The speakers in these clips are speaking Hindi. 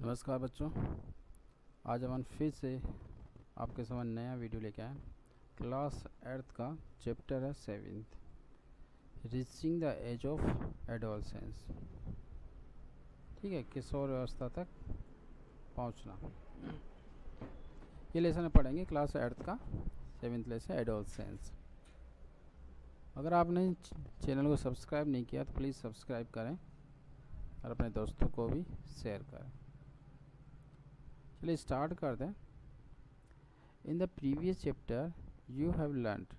नमस्कार बच्चों, आज हम फिर से आपके सामने नया वीडियो लेके आए। क्लास 8 का चैप्टर है 7th, reaching the age of adolescence. ठीक है, किशोर अवस्था तक पहुंचना। ये लेसन में पढ़ेंगे क्लास 8 का 7th लेसन एडोलसेंस। अगर आपने चैनल को सब्सक्राइब नहीं किया तो प्लीज़ सब्सक्राइब करें और अपने दोस्तों को भी शेयर करें। चलिए स्टार्ट कर दें। In the previous chapter you have learned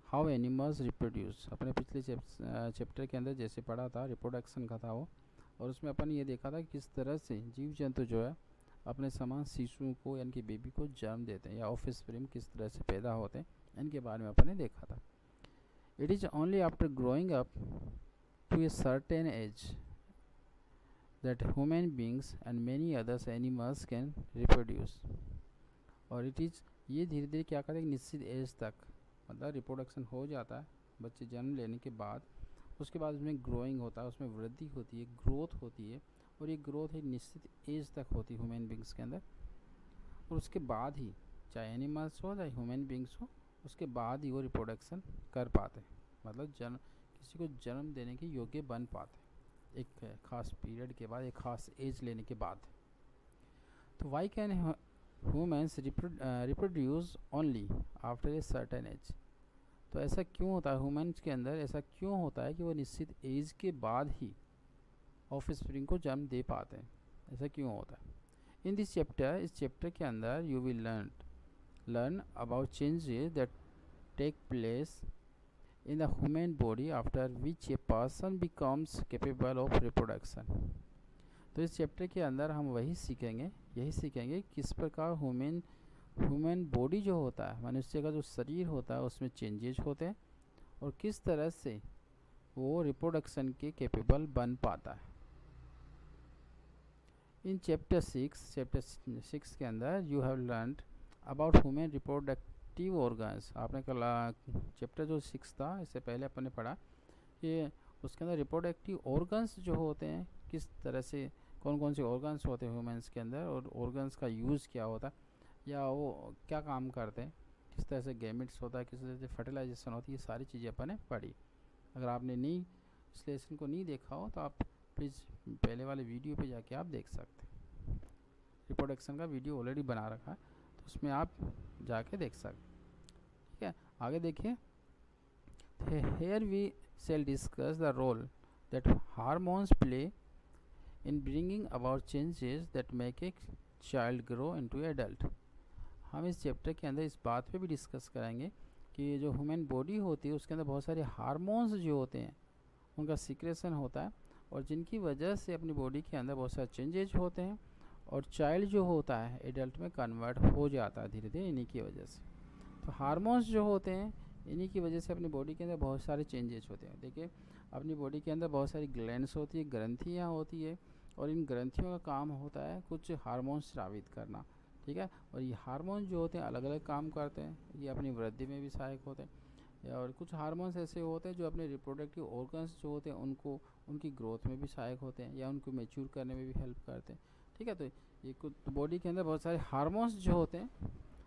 how animals reproduce. अपने पिछले चैप्टर के अंदर जैसे पढ़ा था, रिप्रोडक्शन का था वो, और उसमें अपन ये देखा था कि किस तरह से जीव जंतु जो है अपने समान शिशुओं को यानी कि बेबी को जन्म देते हैं या ऑफस्प्रिंग किस तरह से पैदा होते हैं, इनके बारे में अपन ने देखा था। It is only after growing up to a certain age that human beings and many others animals can reproduce। और इट इज़ ये धीरे धीरे क्या करते हैं, निश्चित एज तक मतलब रिप्रोडक्शन हो जाता है बच्चे जन्म लेने के बाद। उसके बाद उसमें ग्रोइंग होता है, उसमें वृद्धि होती है, ग्रोथ होती है, और ये ग्रोथ एक निश्चित एज तक होती है ह्यूमन बींग्स के अंदर। और उसके बाद ही चाहे एनिमल्स हो चाहे ह्यूमन बींग्स हो, उसके बाद ही वो रिप्रोडक्शन कर पाते हैं, मतलब जन्म किसी को जन्म देने के योग्य बन पाते हैं एक ख़ास पीरियड के बाद, एक ख़ास एज लेने के बाद। तो why can humans reproduce only after a certain age. तो ऐसा क्यों होता है ह्यूमन्स के अंदर, ऐसा क्यों होता है कि वो निश्चित एज के बाद ही ऑफस्प्रिंग को जन्म दे पाते हैं, ऐसा क्यों होता है। इन दिस चैप्टर, इस चैप्टर के अंदर you will learn about changes that take place in the human body after which a person becomes capable of reproduction। तो इस चैप्टर के अंदर हम यही सीखेंगे किस प्रकार ह्यूमन बॉडी जो होता है, मनुष्य का जो शरीर होता है उसमें चेंजेस होते हैं और किस तरह से वो रिप्रोडक्शन के कैपेबल बन पाता है। इन चैप्टर 6 के अंदर you have learned about human reproductive organs. आपने कल चैप्टर जो 6 था, इससे पहले अपन ने पढ़ा कि उसके अंदर रिप्रोडक्टिव ऑर्गन्स जो होते हैं किस तरह से, कौन कौन से ऑर्गन्स होते हैं ह्यूमंस के अंदर, और ऑर्गन्स का यूज़ क्या होता है या वो क्या काम करते हैं, किस तरह से गैमेट्स होता है, किस तरह से फर्टिलाइजेशन होती है, ये सारी चीज़ें अपन ने पढ़ी। अगर आपने इस लेसन को नहीं देखा हो तो आप प्लीज़ पहले वाले वीडियो पे जाके आप देख सकते हैं। रिप्रोडक्शन का वीडियो ऑलरेडी बना रखा है, तो उसमें आप जाके देख सकते। ठीक है, आगे देखिए। Here we shall discuss the role that hormones play in bringing about changes that make a child grow into adult. हम इस चैप्टर के अंदर इस बात पे भी डिस्कस करेंगे कि ये जो ह्यूमन बॉडी होती है उसके अंदर बहुत सारे हार्मोन्स जो होते हैं उनका सिक्रेशन होता है, और जिनकी वजह से अपनी बॉडी के अंदर बहुत सारे चेंजेज होते हैं, और चाइल्ड जो होता है एडल्ट में कन्वर्ट हो जाता है धीरे धीरे इन्हीं की वजह से। तो हार्मोन्स जो होते हैं इन्हीं की वजह से अपनी बॉडी के अंदर बहुत सारे चेंजेस होते हैं। देखिए, अपनी बॉडी के अंदर बहुत सारी ग्लैंड्स होती है, ग्रंथियाँ होती है, और इन ग्रंथियों का काम होता है कुछ हार्मोन्स स्रावित करना। ठीक है, और ये हार्मोन्स जो होते हैं अलग अलग काम करते हैं, ये अपनी वृद्धि में भी सहायक होते हैं, और कुछ हार्मोन्स ऐसे होते हैं जो अपने रिप्रोडक्टिव ऑर्गन्स जो होते हैं उनको उनकी ग्रोथ में भी सहायक होते हैं या उनको मैच्योर करने में भी हेल्प करते हैं। ठीक है, तो ये कुछ बॉडी के अंदर बहुत सारे हार्मोन्स जो होते हैं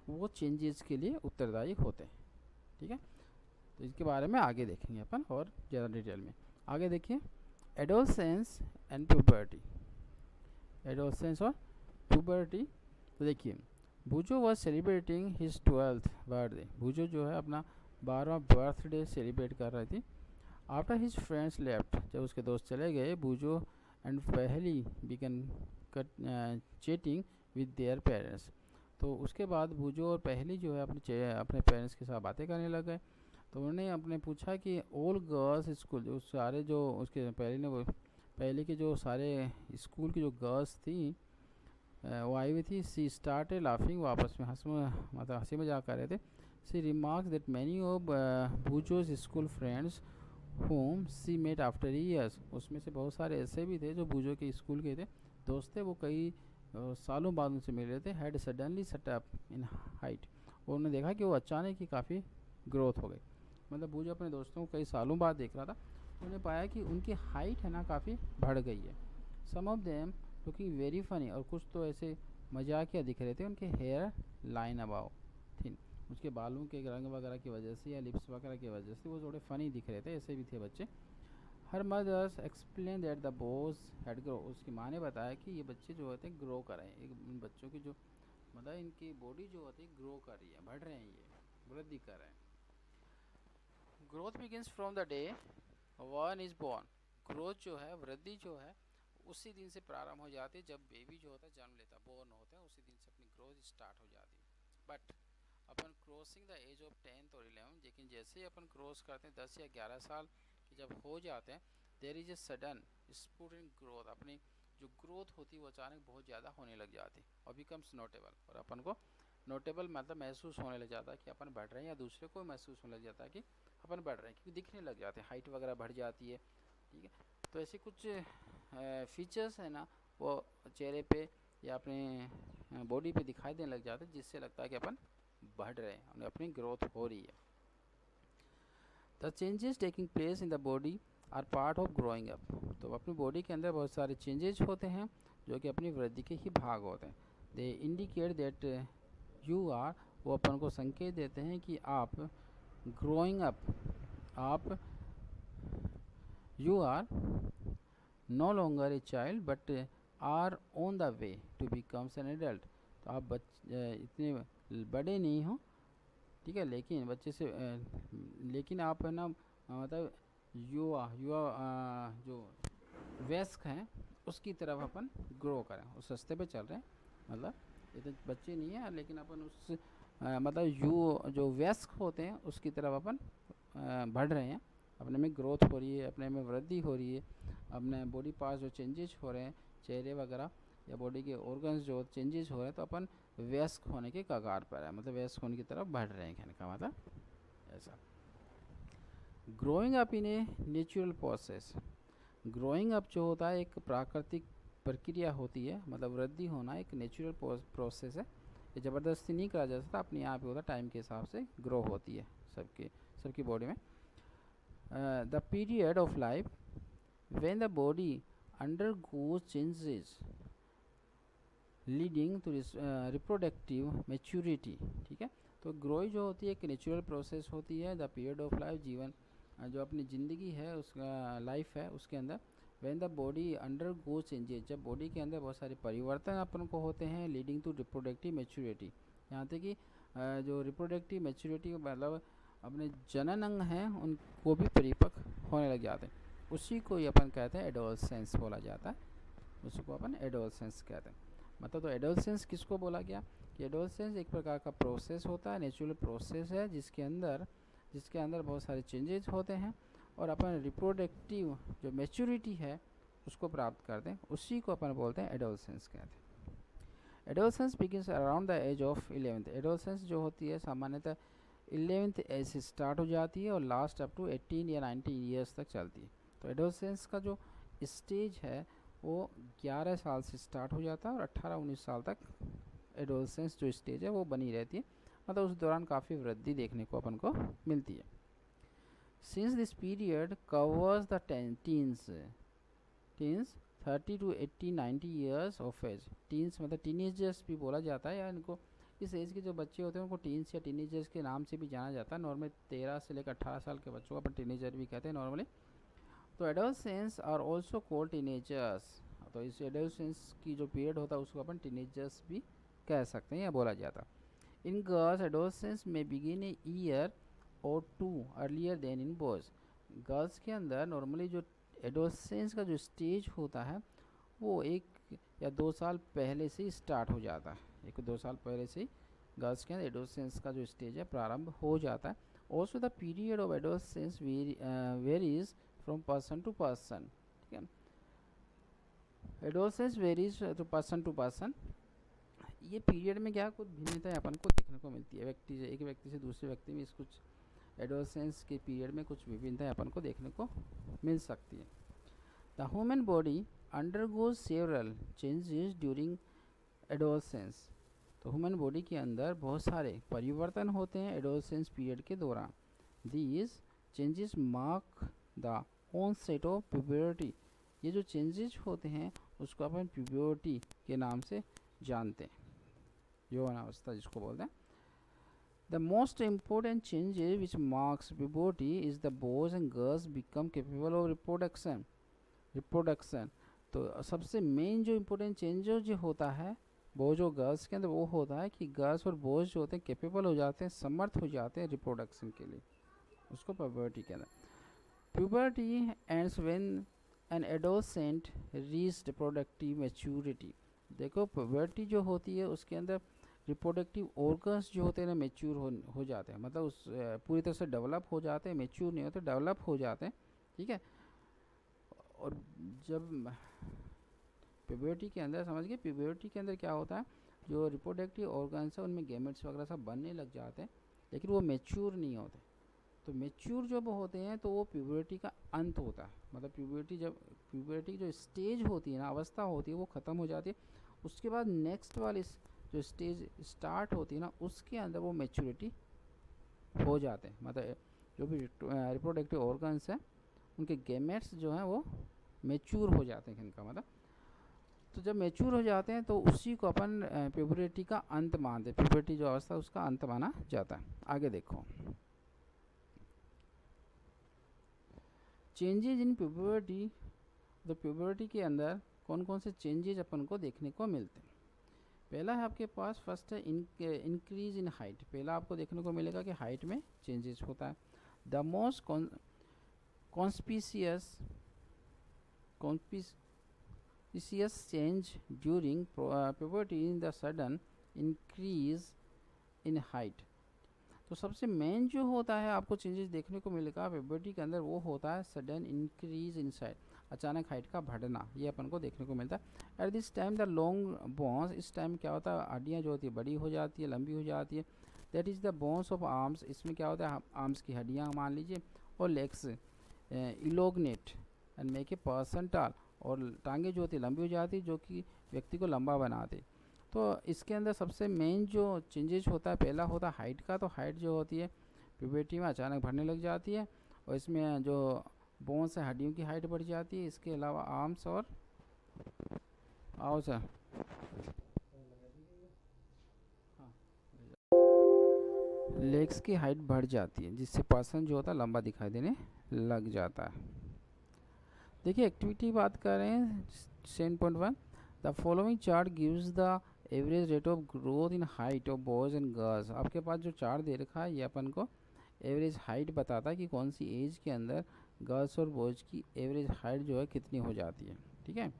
वो चेंजेस के लिए उत्तरदायी होते हैं। ठीक है, तो इसके बारे में आगे देखेंगे अपन और ज़्यादा डिटेल में। आगे देखिए, एडोलसेंस एंड प्यूबर्टी। एडोलसेंस और प्यूबर्टी। तो देखिए, Bhujo was celebrating his 12th birthday. Bhujo जो है अपना 12वां बर्थडे सेलिब्रेट कर रही थी। आफ्टर हिज फ्रेंड्स लेफ्ट, जब उसके दोस्त चले गए, Boojho and Paheli began chatting with their parents. तो उसके बाद भूजो और पहली जो है अपने पेरेंट्स के साथ बातें करने लग गए। तो उन्होंने अपने पूछा कि ऑल गर्ल्स स्कूल, जो सारे जो उसके पहले के जो सारे स्कूल की जो गर्ल्स थी वो आई हुई थी। सी स्टार्टेड लाफिंग, वो आपस में मतलब हंसी मजाक कर रहे थे। She remarks that many of Bhujo's school friends whom she met after years. उसमें से बहुत सारे ऐसे भी थे जो भूजो के स्कूल के थे दोस्त थे, वो कई सालों बाद उनसे मिल रहे थे। Had suddenly set up in height, और उन्होंने देखा कि वो अचानक ही काफ़ी ग्रोथ हो गई। मतलब भूजो अपने दोस्तों को कई सालों बाद देख रहा था, उन्होंने पाया कि उनकी हाइट है ना काफ़ी बढ़ गई है। Some of them looking very funny, और कुछ तो ऐसे मजाकिया दिख रहे थे उनके हेयर लाइन अबाउ थिन, उसके बालों के रंग वगैरह की वजह से या लिप्स वगैरह की वजह से वो थोड़े फनी दिख रहे थे, ऐसे भी थे बच्चे। Her mothers explain that the boys had grow, उसकी माँ ने बताया कि ये बच्चे जो होते हैं ग्रो कर रहे हैं, इन बच्चों की जो मतलब इनकी बॉडी जो होती है ग्रो कर रही है, बढ़ रहे हैं, ये वृद्धि कर रहे हैं। Growth begins from the day one is born, growth जो है, वृद्धि जो है, उसी दिन से प्रारंभ हो जाती है जब बेबी जो होता है जन्म लेता है, बोर्न होता है, उसी दिन से अपनी ग्रोथ स्टार्ट हो जाती है। बट अपन crossing the age of 10th और 11, लेकिन जैसे ही अपन क्रॉस करते हैं 10 या 11 साल के जब हो जाते हैं, there is a sudden spurt in growth, अपनी जो ग्रोथ होती है वो अचानक बहुत ज़्यादा होने लग जाती है और बिकम्स नोटेबल, और अपन को नोटेबल मतलब महसूस होने लग जाता है कि अपन बढ़ रहे हैं, या दूसरे को महसूस होने लग जाता है कि अपन बढ़ रहे हैं, क्योंकि दिखने लग जाते हैं, हाइट वगैरह बढ़ जाती है, ठीक है। तो ऐसे कुछ फीचर्स है ना वो चेहरे पे या अपने बॉडी पे दिखाई देने लग जाते हैं, जिससे लगता है कि अपन बढ़ रहे हैं और अपनी ग्रोथ हो रही है। The changes taking place in the body are part of growing up, तो अपनी बॉडी के अंदर बहुत सारे चेंजेस होते हैं जो कि अपनी वृद्धि के ही भाग होते हैं। They indicate that you are, वो अपन को संकेत देते हैं कि आप ग्रोइंग अप, आप you are no longer a child but are on the way to becomes an adult, तो आप इतने बड़े नहीं हो, ठीक है, लेकिन बच्चे से लेकिन आप है ना मतलब युवा जो वयस्क हैं उसकी तरफ अपन ग्रो करें, उस रास्ते पे चल रहे हैं, मतलब ये तो बच्चे नहीं हैं लेकिन अपन उस मतलब जो वयस्क होते हैं उसकी तरफ अपन बढ़ रहे हैं, अपने में ग्रोथ हो रही है, अपने में वृद्धि हो रही है, अपने बॉडी पार्ट्स जो चेंजेस हो रहे हैं, चेहरे वगैरह या बॉडी के ऑर्गन्स जो चेंजेस हो रहे हैं, तो अपन वयस्क होने के कगार पर है, मतलब वयस्क होने की तरफ बढ़ रहे हैं, कहने का मतलब ऐसा। Growing up in a natural process, growing up जो होता है एक प्राकृतिक प्रक्रिया होती है, मतलब वृद्धि होना एक नेचुरल प्रोसेस है, ये ज़बरदस्ती नहीं करा जा सकता, अपने आप ही होता है, टाइम के हिसाब से ग्रो होती है सबकी बॉडी में। The period of life when the body undergoes changes leading to reproductive maturity, ठीक है। तो ग्रोई जो होती है एक नेचुरल प्रोसेस होती है, द पीरियड ऑफ लाइफ, जीवन जो अपनी ज़िंदगी है उसका लाइफ है उसके अंदर, when the body under go changes, जब बॉडी के अंदर बहुत सारे परिवर्तन अपन को होते हैं, लीडिंग टू रिप्रोडक्टिव मैच्योरिटी, यहाँ तक कि जो रिप्रोडक्टिव मैच्योरिटी मतलब अपने जनन अंग हैं उनको भी परिपक्व होने लग जाते हैं, उसी को ही अपन कहते हैं एडोलसेंस बोला जाता है, उसको अपन एडोलसेंस कहते हैं। मतलब तो एडोलसेंस किसको बोला गया कि एडोलसेंस एक प्रकार का प्रोसेस होता है, नेचुरल प्रोसेस है, जिसके अंदर बहुत सारे चेंजेस होते हैं, और अपन रिप्रोडक्टिव जो मैच्योरिटी है उसको प्राप्त करते हैं, उसी को अपन बोलते हैं एडोलसेंस कहते हैं। Adolescence begins around the age of 11th, adolescence जो होती है सामान्यतः 11th एज से स्टार्ट हो जाती है और लास्ट अप टू 18 या 19 ईयर्स तक चलती है। तो एडोलसेंस का जो स्टेज है वो 11 साल से स्टार्ट हो जाता है और 18-19 साल तक एडोलसेंस जो स्टेज है वो बनी रहती है, मतलब उस दौरान काफ़ी वृद्धि देखने को अपन को मिलती है। Since this period covers the teens 30 to 80-90 years of age, teens मतलब टीनेजर्स भी बोला जाता है, या इनको इस एज के जो बच्चे होते हैं उनको टीन्स या टीनेजर्स के नाम से भी जाना जाता है, नॉर्मली 13 से लेकर 18 साल के बच्चों को अपन टीनेजर भी कहते हैं नॉर्मली। तो adolescence are also called teenagers, तो इस एडोलसेंस की जो पीरियड होता है उसको अपन टीनेजर्स भी कह सकते हैं या बोला जाता है। इन गर्ल्स एडोलसेंस में begin a year or 2 earlier than in boys, girls के अंदर नॉर्मली जो एडोलसेंस का जो स्टेज होता है वो 1 या 2 साल पहले से ही स्टार्ट हो जाता है, 1-2 साल पहले से ही गर्ल्स के अंदर एडोलसेंस का जो स्टेज है प्रारंभ हो जाता है। Also the period of adolescence varies from person to person, ठीक है, एडोलसेंस वेरीज टू पर्सन, ये पीरियड में क्या कुछ भिन्नताएं अपन को देखने को मिलती है, एक व्यक्ति से दूसरे व्यक्ति में इस कुछ एडोलसेंस के पीरियड में कुछ विभिन्नताएं अपन को देखने को मिल सकती है। The human body undergoes several changes during adolescence, तो ह्यूमन बॉडी के अंदर बहुत सारे परिवर्तन होते हैं एडोलसेंस पीरियड के दौरान। These changes mark the onset of puberty, ये जो चेंजेस होते हैं उसको अपन प्यूबर्टी के नाम से जानते हैं, यौवनावस्था जिसको बोलते हैं। The most important changes which marks puberty is the boys and girls become capable of reproduction। तो सबसे मेन जो इम्पोर्टेंट चेंज जो होता है बॉयज और गर्ल्स के अंदर वो होता है कि गर्ल्स और बॉयज जो होते हैं कैपेबल हो जाते हैं, समर्थ हो जाते हैं रिप्रोडक्शन के लिए, उसको प्यूबर्टी के अंदर। Puberty ends when an adolescent reach reproductive maturity. देखो प्यूबर्टी जो होती है उसके अंदर रिप्रोडक्टिव ऑर्गन्स जो होते हैं ना मेच्योर हो जाते हैं, मतलब उस पूरी तरह से डेवलप हो जाते हैं, मेच्योर नहीं होते, डेवलप हो जाते हैं, ठीक है। और जब प्यूबर्टी के अंदर समझ गए, प्यूबर्टी के अंदर क्या होता है, जो रिप्रोडक्टिव ऑर्गन्स है उनमें गैमेट्स वगैरह सब बनने लग जाते हैं, लेकिन वो मेच्योर नहीं होते। तो मेच्योर जब होते हैं तो वो प्यूबर्टी का अंत होता है, मतलब प्यूबर्टी की जो स्टेज होती है ना, अवस्था होती है, वो ख़त्म हो जाती है। उसके बाद नेक्स्ट वाली जो स्टेज स्टार्ट होती है ना, उसके अंदर वो मेच्योरिटी हो जाते हैं, मतलब जो भी रिप्रोडक्टिव ऑर्गन्स हैं उनके गैमेट्स जो हैं वो मेच्योर हो जाते हैं, इनका मतलब। तो जब मेच्योर हो जाते हैं तो उसी को अपन प्यूबर्टी का अंत मानते हैं, प्यूबर्टी जो अवस्था उसका अंत माना जाता है। आगे देखो, चेंजेज इन प्यूबर्टी। तो प्यूबर्टी के अंदर कौन कौन से चेंजेज अपन को देखने को मिलते हैं। पहला है आपके पास, फर्स्ट है इंक्रीज इन हाइट। पहला आपको देखने को मिलेगा कि हाइट में चेंजेस होता है। The most conspicuous change during puberty in the sudden increase in height। तो सबसे मेन जो होता है आपको चेंजेस देखने को मिलेगा प्यूबर्टी के अंदर, वो होता है सडन इंक्रीज इन साइड, अचानक हाइट का बढ़ना, ये अपन को देखने को मिलता है। At this time the long bones, इस टाइम क्या होता है, हड्डियाँ जो होती है बड़ी हो जाती है, लंबी हो जाती है। That is the bones of arms, इसमें क्या होता है, आर्म्स की हड्डियाँ मान लीजिए, और legs elongate and make a person tall, और टांगे जो होती है लंबी हो जाती है, जो कि व्यक्ति को लंबा बनाते। तो इसके अंदर सबसे मेन जो चेंजेस होता है, पहला होता है हाइट का। तो हाइट जो होती है प्यूबर्टी में अचानक बढ़ने लग जाती है, और इसमें जो बोन्स है हड्डियों की हाइट बढ़ जाती है। इसके अलावा आर्म्स और आओ सर लेग्स की हाइट बढ़ जाती है, जिससे पर्सन जो होता है लंबा दिखाई देने लग जाता है। देखिए एक्टिविटी बात कर रहे हैं 7.1। The following chart gives the average rate of growth in height of boys and girls. आपके पास जो चार्ट दे रखा है ये अपन को एवरेज हाइट बताता है कि कौन सी एज के अंदर गर्ल्स और बॉयज़ की एवरेज हाइट जो है कितनी हो जाती है, ठीक है।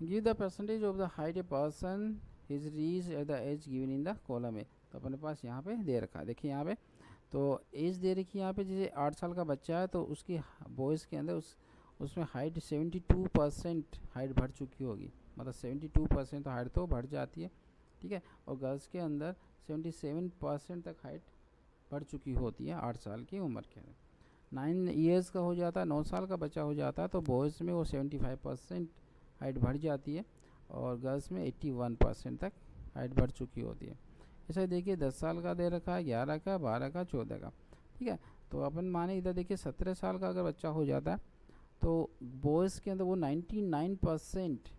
Give the percentage of the height a person is reach at the age given in the column A. तो अपने पास यहाँ पे दे रखा है, देखिए यहाँ पे तो एज दे रखी है यहाँ पे, जैसे 8 साल का बच्चा है तो उसकी बॉयज़ के अंदर उसमें हाइट 72% हाइट बढ़ चुकी होगी, मतलब 72% तो हाइट तो बढ़ जाती है, ठीक है। और गर्ल्स के अंदर 77% तक हाइट बढ़ चुकी होती है 8 साल की उम्र के अंदर। 9 ईयर्स का हो जाता है, 9 साल का बच्चा हो जाता है तो बॉयज़ में वो 75% हाइट बढ़ जाती है, और गर्ल्स में 81% तक हाइट बढ़ चुकी होती है। ऐसा देखिए 10 साल का दे रखा है, 11 का, 12 का, 14 का, ठीक है। तो अपन माने इधर देखिए 17 साल का अगर बच्चा हो जाता है तो बॉयज़ के अंदर वो 99%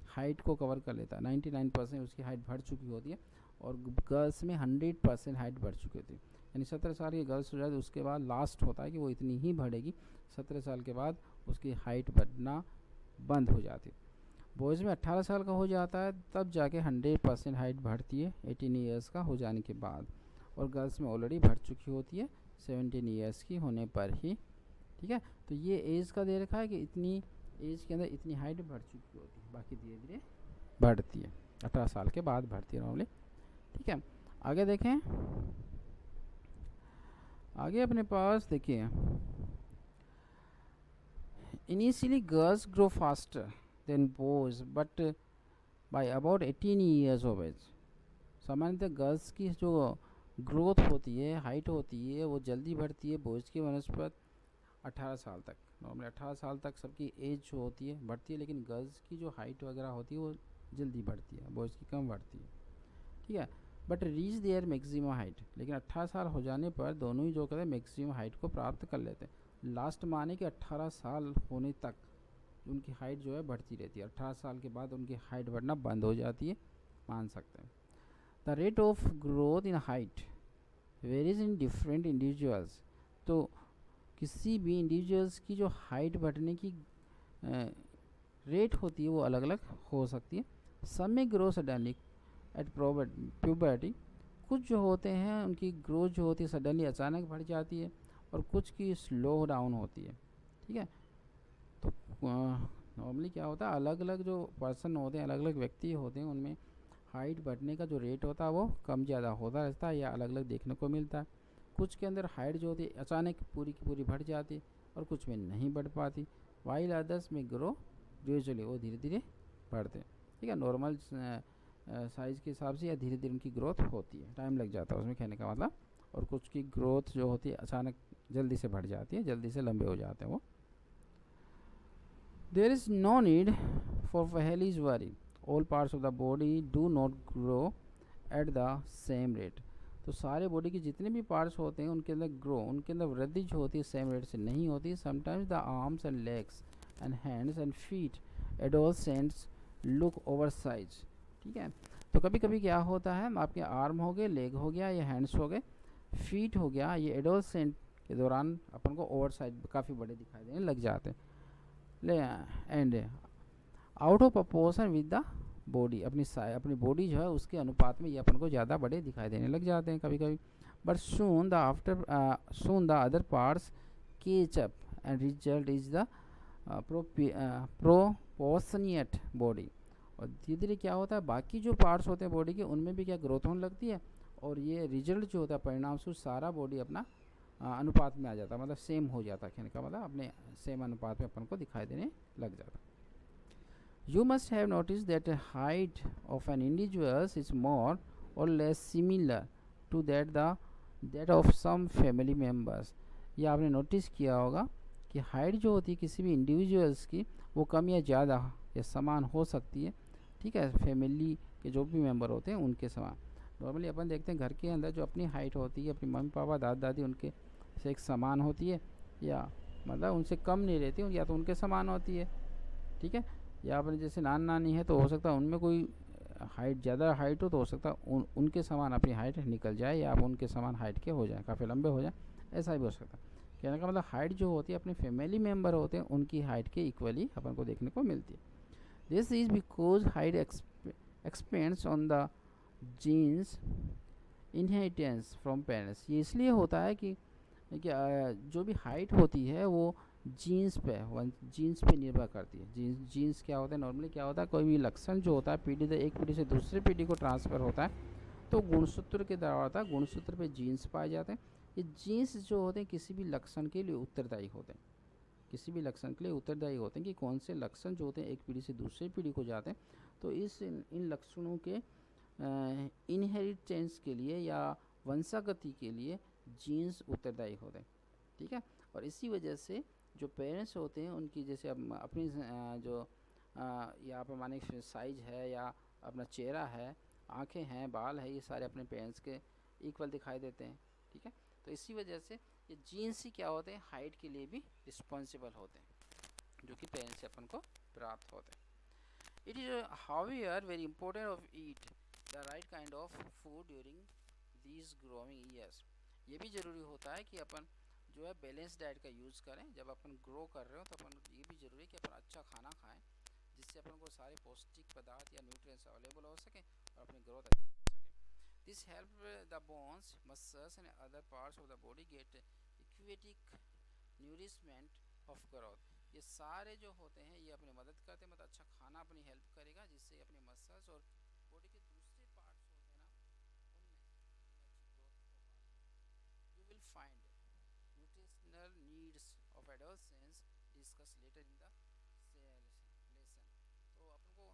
हाइट को कवर कर लेता है, 99% उसकी हाइट बढ़ चुकी होती है, और गर्ल्स में 100% हाइट बढ़ चुकी होती है। यानी 17 साल की गर्ल्स हो जाए तो उसके बाद लास्ट होता है कि वो इतनी ही बढ़ेगी, 17 साल के बाद उसकी हाइट बढ़ना बंद हो जाती है। बॉयज़ में 18 साल का हो जाता है तब जाके 100% हाइट बढ़ती है 18 ईयर्स का हो जाने के बाद, और गर्ल्स में ऑलरेडी बढ़ चुकी होती है 17 ईयर्स की होने पर ही, ठीक है। तो ये एज का दे रखा है कि इतनी एज के अंदर इतनी हाइट बढ़ चुकी होती है, बाकी धीरे धीरे बढ़ती है, 18 साल के बाद बढ़ती है नॉर्मली, ठीक है। आगे देखें, आगे अपने पास देखिए initially girls grow faster than boys but by about 18 years of age. सामान्यतः गर्ल्स की जो ग्रोथ होती है, हाइट होती है, वो जल्दी बढ़ती है बॉयज़ की बनस्पत 18 साल तक। नॉर्मली 18 साल तक सबकी एज जो होती है बढ़ती है, लेकिन गर्ल्स की जो हाइट वगैरह होती है वो जल्दी बढ़ती है, बॉयज़ की कम बढ़ती है, ठीक है। But reach their maximum height, लेकिन 18 साल हो जाने पर दोनों ही जो कहते हैं मैक्सिमम हाइट को प्राप्त कर लेते हैं। लास्ट माने कि 18 साल होने तक उनकी हाइट जो है बढ़ती रहती है। 18 साल के बाद उनकी हाइट बढ़ना बंद हो जाती है, मान सकते हैं। The rate of growth in height varies in different individuals. तो किसी भी इंडिविजुअल्स की जो हाइट बढ़ने की रेट होती है वो अलग अलग हो सकती है। सम में ग्रो सडनली एट प्यूबर्टी, कुछ जो होते हैं उनकी ग्रोथ जो होती है सडनली अचानक बढ़ जाती है, और कुछ की स्लो डाउन होती है। ठीक है, तो नॉर्मली क्या होता है, अलग अलग जो पर्सन होते हैं, अलग अलग व्यक्ति होते हैं, उनमें हाइट बढ़ने का जो रेट होता है वो कम ज़्यादा होता रहता है या अलग अलग देखने को मिलता है। कुछ के अंदर हाइट जो होती है अचानक पूरी की पूरी बढ़ जाती है और कुछ में नहीं बढ़ पाती। वाइल अदर्स में ग्रो ग्रेजुअली, वो धीरे धीरे बढ़ते हैं। ठीक है, नॉर्मल साइज़ के हिसाब से या धीरे धीरे उनकी ग्रोथ होती है, टाइम लग जाता है उसमें, कहने का मतलब। और कुछ की ग्रोथ जो होती है अचानक जल्दी से बढ़ जाती है, जल्दी से लंबे हो जाते हैं वो। There is no need for families worry, all parts of the body do not grow at the same rate. तो सारे बॉडी के जितने भी पार्ट्स होते हैं उनके अंदर ग्रो, उनके अंदर वृद्धि जो होती है सेम रेट से नहीं होती। Sometimes the arms and legs and hands and feet adolescents look over size. ठीक है, तो कभी कभी क्या होता है, आपके आर्म हो गए, लेग हो गया, ये हैंड्स हो गए, फीट हो गया, ये एडोलसेंट के दौरान अपन को ओवर साइज काफ़ी बड़े दिखाई देने लग जाते हैं। ले and out of proportion with the body, अपनी बॉडी जो है उसके अनुपात में ये अपन को ज़्यादा बड़े दिखाई देने लग जाते हैं कभी कभी। But soon the other parts catch up and result is the proportionate body. और धीरे धीरे क्या होता है, बाकी जो पार्ट्स होते हैं बॉडी के उनमें भी क्या ग्रोथ होने लगती है, और ये रिजल्ट जो होता है परिणाम स्वरूप सारा बॉडी अपना अनुपात में आ जाता है, मतलब सेम हो जाता है, कहने का मतलब अपने सेम अनुपात में अपन को दिखाई देने लग जाता है। You must have noticed that the height of an individual is more or less similar to that of some family members. ये आपने नोटिस किया होगा कि हाइट जो होती है किसी भी इंडिविजुअल्स की वो कम या ज़्यादा या समान हो सकती है। ठीक है, फैमिली के जो भी मेंबर होते हैं उनके समान। नॉर्मली अपन देखते हैं घर के अंदर जो अपनी हाइट होती है अपनी मम्मी पापा दादा दादी उनके से एक समान होती है, या मतलब उनसे कम नहीं रहती, या तो उनके समान होती है। ठीक है, या अपने जैसे नान नानी है तो हो सकता है उनमें कोई हाइट ज़्यादा हाइट हो, तो हो सकता है उनके समान अपनी हाइट निकल जाए, या आप उनके समान हाइट के हो जाए, काफ़ी लंबे हो जाए, ऐसा भी हो सकता है। कहने का मतलब हाइट जो होती है अपने फैमिली मेम्बर होते हैं उनकी हाइट के इक्वली अपन को देखने को मिलती है। This is because height expends on the genes inheritance from parents. ये इसलिए होता है कि जो भी हाइट होती है वो जीन्स पे निर्भर करती है। जीन्स क्या होता है, नॉर्मली क्या होता है, कोई भी लक्षण जो होता है पीढ़ी से एक पीढ़ी से दूसरी पीढ़ी को ट्रांसफ़र होता है, तो गुणसूत्र के द्वारा होता है, गुणसूत्र पे जीन्स पाए जाते हैं। ये जीन्स जो होते हैं किसी भी लक्षण के लिए उत्तरदायी होते हैं, किसी भी लक्षण के लिए उत्तरदायी होते हैं कि कौन से लक्षण जो होते हैं एक पीढ़ी से दूसरी पीढ़ी को जाते हैं, तो इन लक्षणों के इनहेरिटेंस के लिए या वंशागति के लिए जीन्स उत्तरदायी होते हैं। ठीक है, और इसी वजह से जो पेरेंट्स होते हैं उनकी जैसे अपनी जो यहाँ पर माने साइज है या अपना चेहरा है, आंखें हैं, बाल है, ये सारे अपने पेरेंट्स के इक्वल दिखाई देते हैं। ठीक है, तो इसी वजह से ये जीन्स ही क्या होते हैं हाइट के लिए भी रिस्पॉन्सिबल होते हैं, जो कि पेरेंट्स से अपन को प्राप्त होते हैं। It is however very important of eat the right kind of food during these growing years. ये भी ज़रूरी होता है कि अपन जो है बैलेंस डाइट का यूज़ करें। जब अपन ग्रो कर रहे हो तो अपन ये भी ज़रूरी है कि अपन अच्छा खाना खाएं, जिससे अपन को सारे पौष्टिक पदार्थ या न्यूट्रिएंट्स अवेलेबल हो सकें और अपनी ग्रोथ अच्छी हो सके। This help the bones muscles and other parts of the body get इक्विटिक न्यूरिशमेंट ऑफ ग्रोथ। ये सारे जो होते हैं ये अपनी मदद करते हैं, मतलब अच्छा खाना अपनी हेल्प करेगा, जिससे अपने मसल्स और बॉडी के दूसरे पार्ट्स होते हैं ना उनमें अच्छी ग्रोथ हो पाती है। You will find nutritional needs of adolescents discuss later in the lesson। तो अपन को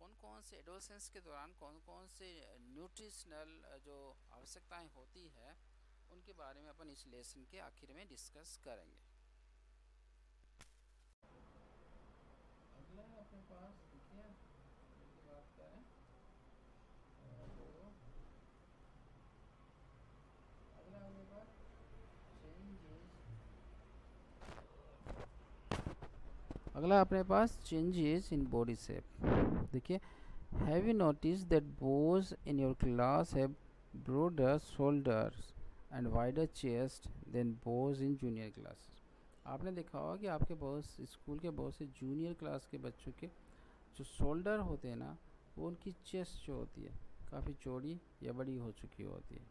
कौन कौन से एडोलसेंस के दौरान कौन कौन से न्यूट्रिशनल जो आवश्यकताएं होती है उनके बारे में अपन इस लेसन के आखिर में डिस्कस करेंगे। अगला अपने पास देखिए की बात करें तो अगला अपने पास अगला अपने पास चेंजेस इन बॉडी शेप। देखिए, have you notice that boys in your class have broader shoulders and wider chest than boys in junior classes. आपने देखा होगा कि आपके बहुत स्कूल के बहुत से जूनियर क्लास के बच्चों के जो शोल्डर होते हैं ना, वो उनकी चेस्ट जो होती है काफ़ी चौड़ी या बड़ी हो चुकी होती है।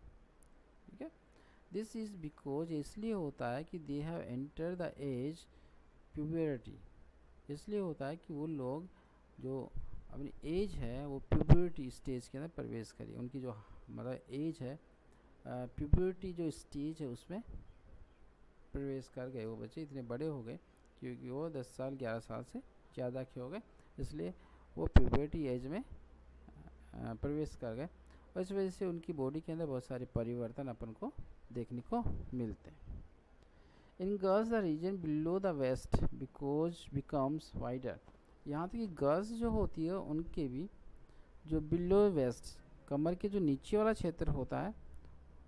ठीक है, दिस इज़ बिकॉज इसलिए होता है कि they have enter the age puberty. इसलिए होता है कि वो लोग जो अपनी एज है वो प्यूबरिटी स्टेज के अंदर प्रवेश करी, उनकी जो मतलब एज है प्यूबरिटी जो स्टेज है उसमें प्रवेश कर गए। वो बच्चे इतने बड़े हो गए क्योंकि वो 10 साल 11 साल से ज़्यादा के हो गए, इसलिए वो प्यूबरिटी एज में प्रवेश कर गए और इस वजह से उनकी बॉडी के अंदर बहुत सारे परिवर्तन अपन को देखने को मिलते हैं। In girls the region below the waist because becomes wider. यहाँ तक कि गर्ल्स जो होती है उनके भी जो बिलो वेस्ट कमर के जो नीचे वाला क्षेत्र होता है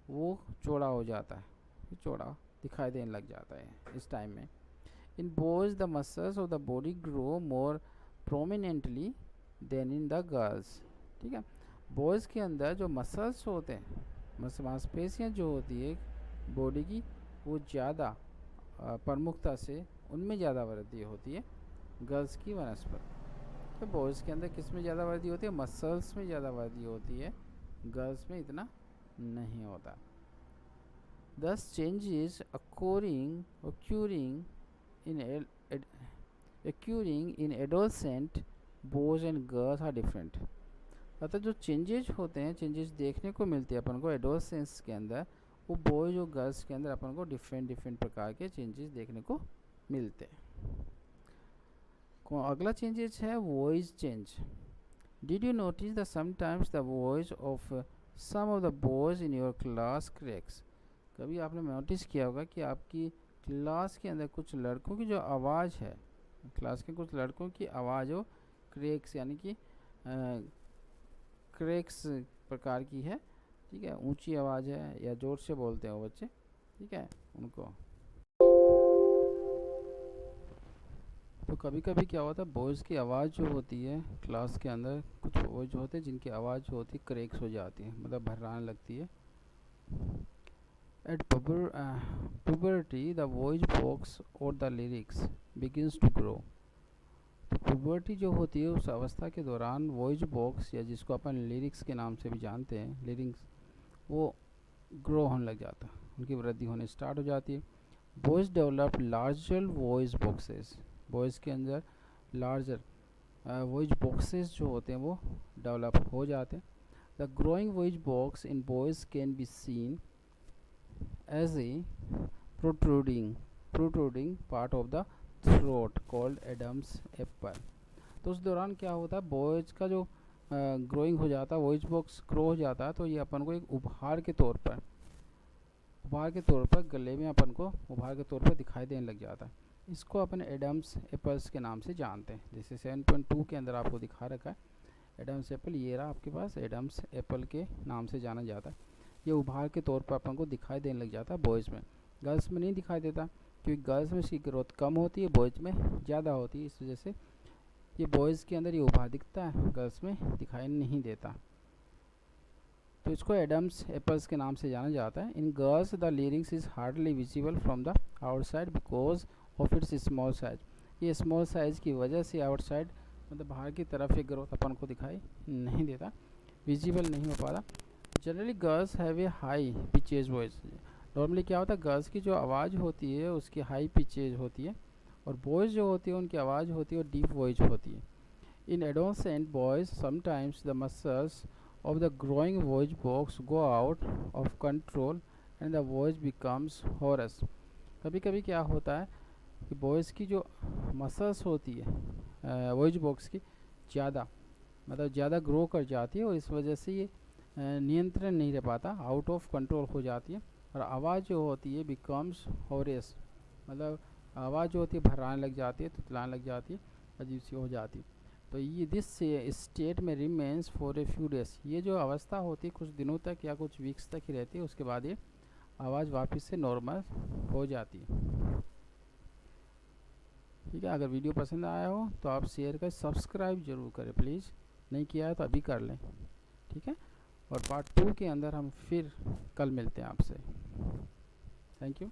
वो चौड़ा हो जाता है, चौड़ा दिखाई देने लग जाता है इस टाइम में। In boys the muscles of the body grow more prominently than in the girls. ठीक है, बॉयज़ के अंदर जो मसल्स होते हैं, मांसपेशियाँ जो होती है बॉडी की, वो ज़्यादा प्रमुखता से उनमें ज़्यादा वृद्धि होती है गर्ल्स की वनस्पत। तो बॉयज़ के अंदर किस में ज़्यादा वृद्धि होती है? मसल्स में ज़्यादा वृद्धि होती है, गर्ल्स में इतना नहीं होता। Thus changes occurring in adolescent boys and girls are different। अतः जो चेंजेस होते हैं, चेंजेस देखने को मिलते हैं अपन को एडोलसेंस के अंदर, वो बॉयज और गर्ल्स के अंदर अपन को डिफरेंट प्रकार के चेंजेस देखने को मिलते हैं। अगला चेंजेस है voice change. Did you notice the sometimes the voice of some of the boys in your class cracks. कभी आपने नोटिस किया होगा कि आपकी क्लास के अंदर कुछ लड़कों की जो आवाज़ है, क्लास के कुछ लड़कों की आवाज़ हो क्रैक्स यानी कि क्रैक्स प्रकार की है। ठीक है, ऊंची आवाज़ है या ज़ोर से बोलते हैं वो बच्चे। ठीक है, उनको तो कभी कभी क्या होता है, बॉयज़ की आवाज़ जो होती है क्लास के अंदर, कुछ बॉयज़ होते हैं जिनकी आवाज़ जो होती है क्रैक्स हो जाती है, मतलब भर्राने लगती है। At puberty the voice box और the lyrics begins to grow। तो पुबर्टी जो होती है उस अवस्था के दौरान वॉइस बॉक्स या जिसको अपन लिरिक्स के नाम से भी जानते हैं, लिरिक्स, वो ग्रो होने लग जाता है, उनकी वृद्धि होने स्टार्ट हो जाती है। Boys develop larger voice boxes. Boys के अंदर लार्जर वॉइस बॉक्सेस जो होते हैं वो डेवलप हो जाते हैं। The growing voice box in boys can be seen as a protruding part of the throat called Adam's apple। तो उस दौरान क्या होता है, बॉयज का जो ग्रोइंग हो जाता है, वॉइस बॉक्स ग्रो हो जाता है, तो ये अपन को एक उभार के तौर पर गले में अपन को उभार के तौर पर दिखाई देने लग जाता है। इसको अपन एडम्स एप्पल्स के नाम से जानते हैं। जैसे 7.2 के अंदर आपको दिखा रखा है एडम्स एप्पल, ये रहा आपके पास एडम्स एप्पल के नाम से जाना जाता है। ये उभार के तौर पर अपन को दिखाई देने लग जाता है बॉयज़ में, गर्ल्स में नहीं दिखाई देता क्योंकि गर्ल्स में इसकी ग्रोथ कम होती है, बॉयज़ में ज़्यादा होती है। इस वजह से ये बॉयज़ के अंदर ये उभार दिखता है, गर्ल्स में दिखाई नहीं देता। तो इसको एडम्स एप्पल्स के नाम से जाना जाता है। In girls the lyrics is hardly visible from the outside because of its small size. ये स्मॉल साइज़ की वजह से आउटसाइड मतलब बाहर की तरफ ये ग्रोथ अपन को दिखाई नहीं देता, विजिबल नहीं हो पाता। Generally girls have a high pitches voice. Normally क्या होता है, गर्ल्स की जो आवाज़ होती है उसकी हाई पिचेज होती है और बॉयज़ जो होती है उनकी आवाज़ होती है और डीप वॉइस होती है। In adolescent boys sometimes the muscles of the growing voice box go out of control and the voice becomes hoarse। कभी कभी क्या होता है कि बॉयज़ की जो मसल्स होती है वॉइस बॉक्स की ज़्यादा ग्रो कर जाती है और इस वजह से ये नियंत्रण नहीं रह पाता, आउट ऑफ कंट्रोल हो जाती है और आवाज़ जो होती है बिकम्स होरेस, मतलब आवाज़ जो होती है भर्राने लग जाती है, तुतलाने लग जाती है, अजीब सी हो जाती है। तो ये दिस स्टेट में remains for a few days. ये जो अवस्था होती है कुछ दिनों तक या कुछ वीक्स तक ही रहती है, उसके बाद ये आवाज़ वापस से नॉर्मल हो जाती है। ठीक है। अगर वीडियो पसंद आया हो तो आप शेयर करें, सब्सक्राइब जरूर करें प्लीज़, नहीं किया है तो अभी कर लें, ठीक है। और पार्ट 2 के अंदर हम फिर कल मिलते हैं आपसे। Thank you.